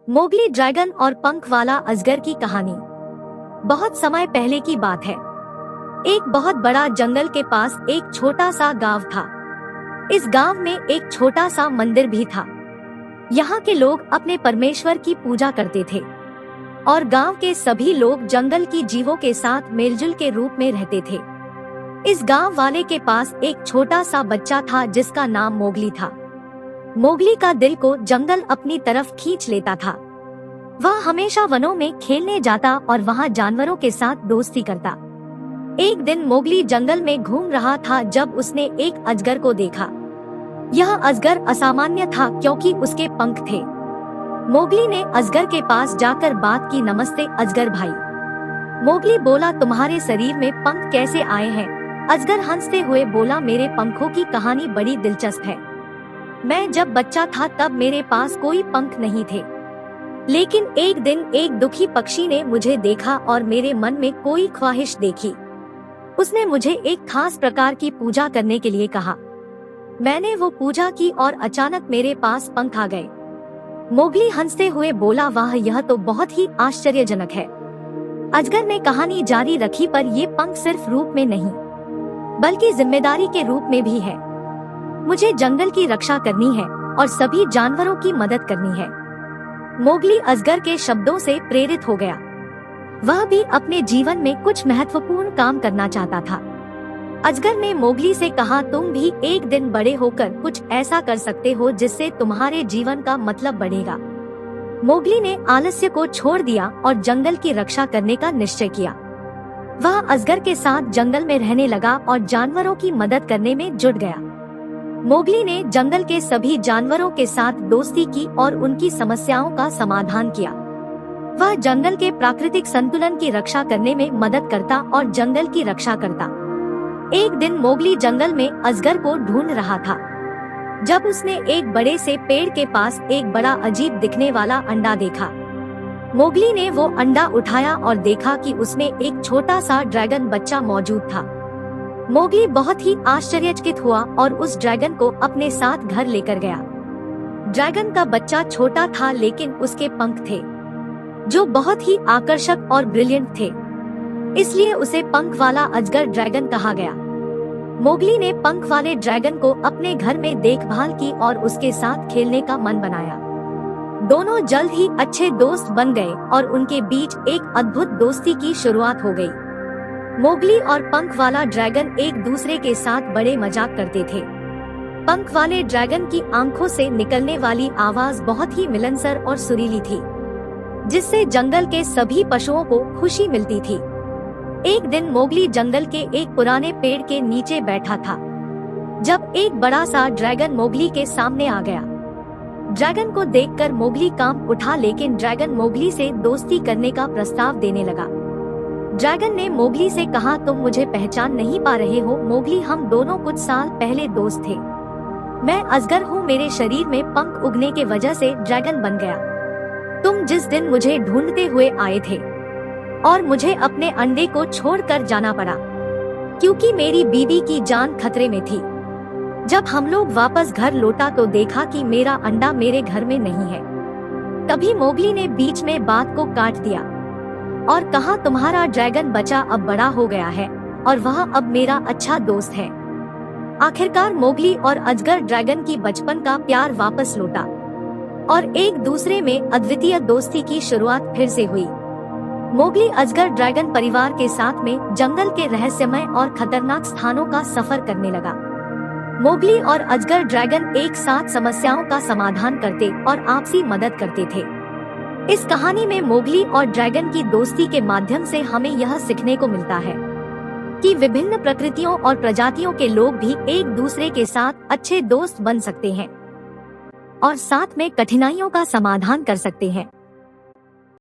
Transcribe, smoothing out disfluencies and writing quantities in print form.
Mowgli dragon और पंख वाला अजगर की कहानी। बहुत समय पहले की बात है। एक बहुत बड़ा जंगल के पास एक छोटा सा गांव था। इस गांव में एक छोटा सा मंदिर भी था। यहाँ के लोग अपने परमेश्वर की पूजा करते थे और गांव के सभी लोग जंगल की जीवों के साथ मेलजुल के रूप में रहते थे। इस गांव वाले के पास एक छोटा सा बच्चा था जिसका नाम मोगली था। मोगली का दिल को जंगल अपनी तरफ खींच लेता था। वह हमेशा वनों में खेलने जाता और वहां जानवरों के साथ दोस्ती करता। एक दिन मोगली जंगल में घूम रहा था जब उसने एक अजगर को देखा। यह अजगर असामान्य था क्योंकि उसके पंख थे। मोगली ने अजगर के पास जाकर बात की। नमस्ते अजगर भाई। मोगली बोला, तुम्हारे शरीर में पंख कैसे आए हैं? अजगर हंसते हुए बोला, मेरे पंखों की कहानी बड़ी दिलचस्प है। मैं जब बच्चा था तब मेरे पास कोई पंख नहीं थे, लेकिन एक दिन एक दुखी पक्षी ने मुझे देखा और मेरे मन में कोई ख्वाहिश देखी। उसने मुझे एक खास प्रकार की पूजा करने के लिए कहा। मैंने वो पूजा की और अचानक मेरे पास पंख आ गए। मोगली हंसते हुए बोला, वाह, यह तो बहुत ही आश्चर्यजनक है। अजगर ने कहानी जारी रखी, पर ये पंख सिर्फ रूप में नहीं बल्कि जिम्मेदारी के रूप में भी है। मुझे जंगल की रक्षा करनी है और सभी जानवरों की मदद करनी है। मोगली अजगर के शब्दों से प्रेरित हो गया। वह भी अपने जीवन में कुछ महत्वपूर्ण काम करना चाहता था। अजगर ने मोगली से कहा, तुम भी एक दिन बड़े होकर कुछ ऐसा कर सकते हो जिससे तुम्हारे जीवन का मतलब बढ़ेगा। मोगली ने आलस्य को छोड़ दिया और जंगल की रक्षा करने का निश्चय किया। वह अजगर के साथ जंगल में रहने लगा और जानवरों की मदद करने में जुट गया। मोगली ने जंगल के सभी जानवरों के साथ दोस्ती की और उनकी समस्याओं का समाधान किया। वह जंगल के प्राकृतिक संतुलन की रक्षा करने में मदद करता और जंगल की रक्षा करता। एक दिन मोगली जंगल में अजगर को ढूंढ रहा था जब उसने एक बड़े से पेड़ के पास एक बड़ा अजीब दिखने वाला अंडा देखा। मोगली ने वो अंडा उठाया और देखा कि उसमें एक छोटा सा ड्रैगन बच्चा मौजूद था। मोगली बहुत ही आश्चर्यचकित हुआ और उस ड्रैगन को अपने साथ घर लेकर गया। ड्रैगन का बच्चा छोटा था लेकिन उसके पंख थे जो बहुत ही आकर्षक और ब्रिलियंट थे, इसलिए उसे पंख वाला अजगर ड्रैगन कहा गया। मोगली ने पंख वाले ड्रैगन को अपने घर में देखभाल की और उसके साथ खेलने का मन बनाया। दोनों जल्द ही अच्छे दोस्त बन गए और उनके बीच एक अद्भुत दोस्ती की शुरुआत हो गई। मोगली और पंख वाला ड्रैगन एक दूसरे के साथ बड़े मजाक करते थे। पंख वाले ड्रैगन की आंखों से निकलने वाली आवाज बहुत ही मिलनसार और सुरीली थी, जिससे जंगल के सभी पशुओं को खुशी मिलती थी। एक दिन मोगली जंगल के एक पुराने पेड़ के नीचे बैठा था जब एक बड़ा सा ड्रैगन मोगली के सामने आ गया। ड्रैगन को देखकर मोगली कांप उठा, लेकिन ड्रैगन मोगली से दोस्ती करने का प्रस्ताव देने लगा। ड्रैगन ने मोगली से कहा, तुम मुझे पहचान नहीं पा रहे हो मोगली, हम दोनों कुछ साल पहले दोस्त थे। मैं अजगर हूँ, मेरे शरीर में पंख उगने के वजह से ड्रैगन बन गया। तुम जिस दिन मुझे ढूंढते हुए आए थे और मुझे अपने अंडे को छोड़कर जाना पड़ा क्योंकि मेरी बीवी की जान खतरे में थी। जब हम लोग वापस घर लौटा तो देखा कि मेरा अंडा मेरे घर में नहीं है। तभी मोगली ने बीच में बात को काट दिया और कहा, तुम्हारा ड्रैगन बच्चा अब बड़ा हो गया है और वह अब मेरा अच्छा दोस्त है। आखिरकार मोगली और अजगर ड्रैगन की बचपन का प्यार वापस लौटा और एक दूसरे में अद्वितीय दोस्ती की शुरुआत फिर से हुई। मोगली अजगर ड्रैगन परिवार के साथ में जंगल के रहस्यमय और खतरनाक स्थानों का सफर करने लगा। मोगली और अजगर ड्रैगन एक साथ समस्याओं का समाधान करते और आपसी मदद करते थे। इस कहानी में मोगली और ड्रैगन की दोस्ती के माध्यम से हमें यह सीखने को मिलता है कि विभिन्न प्रकृतियों और प्रजातियों के लोग भी एक दूसरे के साथ अच्छे दोस्त बन सकते हैं और साथ में कठिनाइयों का समाधान कर सकते हैं।